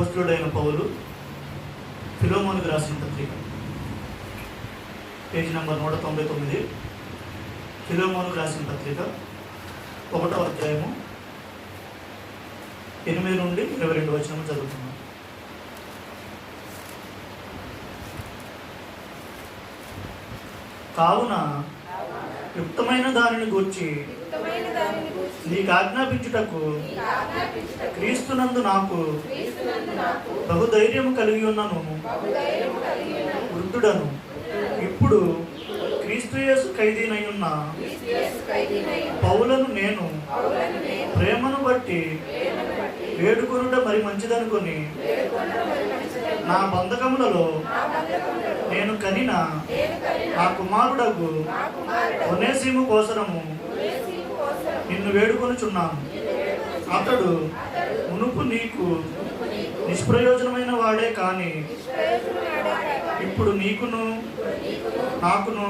అపోస్తలుడైన పౌలు ఫిలోమోనుకు రాసిన పత్రిక, పేజీ నంబర్ 199. ఫిలోమోనుకు రాసిన పత్రిక 1వ అధ్యాయము 8 నుండి 22 వచనము చదువుతున్నాం. కావున యుక్తమైన దానిని గూర్చి నీకు ఆజ్ఞాపించుటకు క్రీస్తునందు నాకు బహుధైర్యము కలిగి ఉన్నను. వృద్ధుడను, ఇప్పుడు క్రీస్తు యేసు ఖైదీనైయున్న పౌలను నేను ప్రేమను బట్టి వేడుకొనుట మరి మంచిదనుకొని నా బంధకములలో నేను కనిన నా కుమారుడగు ఒనేసిము కోసరము నిన్ను వేడుకొనుచున్నాను. అతడు మునుపు నీకు నిష్ప్రయోజనమైన వాడే కాని ఇప్పుడు నీకును నాకును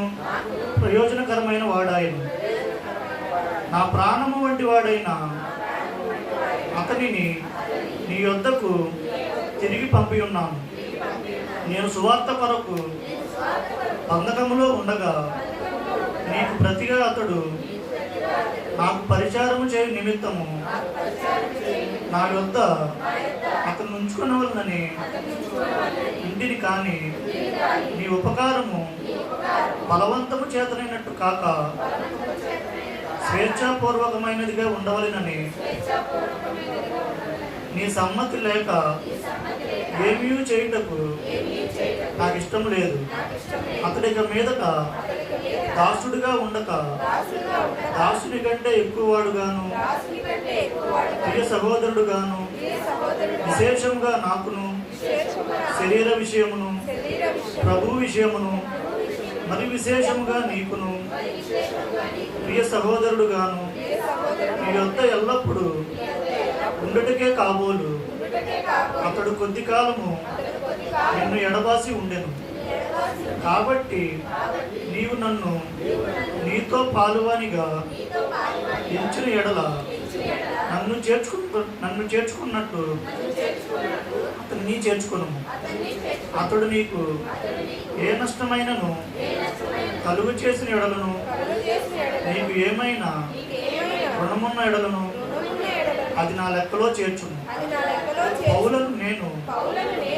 ప్రయోజనకరమైన వాడాయను. నా ప్రాణము వంటి వాడైన అతనిని నీ యొద్దకు తిరిగి పంపి ఉన్నాను. నేను సువార్త కొరకు బంధకములో ఉండగా నీకు ప్రతిగా అతడు నాకు పరిచారము చేయ నిమిత్తము నా యొద్ద అతను ఉంచుకునవలనని ఇంటిని కాని నీ ఉపకారము బలవంతము చేతనైనట్టు కాక స్వేచ్ఛాపూర్వకమైనదిగా ఉండవలెనని నీ సమ్మతి లేక ఏమీ చేయుటకు నాకు ఇష్టం లేదు. అతడిక మీదట దాసుడిగా ఉండక దాసుని కంటే ఎక్కువవాడుగాను ప్రియ సహోదరుడుగాను విశేషంగా నాకును శరీర విషయమును ప్రభు విషయమును మరి విశేషముగా నీకును ప్రియ సహోదరుడుగాను నీ యొద్ద ఎల్లప్పుడూ ఉండుటకే కాబోలు అతడు కొద్ది కాలము నిన్ను ఎడబాసి ఉండెను. కాబట్టి నీవు నన్ను నీతో పాలువానిగా ఎంచిన ఎడల నన్ను చేర్చుకున్నట్టు అతన్ని చేర్చుకును. అతడు నీకు ఏ నష్టమైనను కలుగు చేసిన ఎడలను నీకు ఏమైనా రుణమున్న ఎడలను అది నా లెక్కలో చేర్చును. పౌలను నేను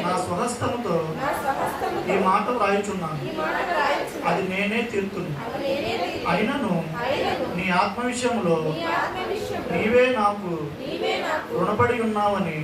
నా స్వహస్తముతో ఈ మాట వ్రాయుచున్నాను, అది నేనే తీర్తును. అయినను నీ ఆత్మ విషయంలో నీవే నాకు రుణపడి ఉన్నావని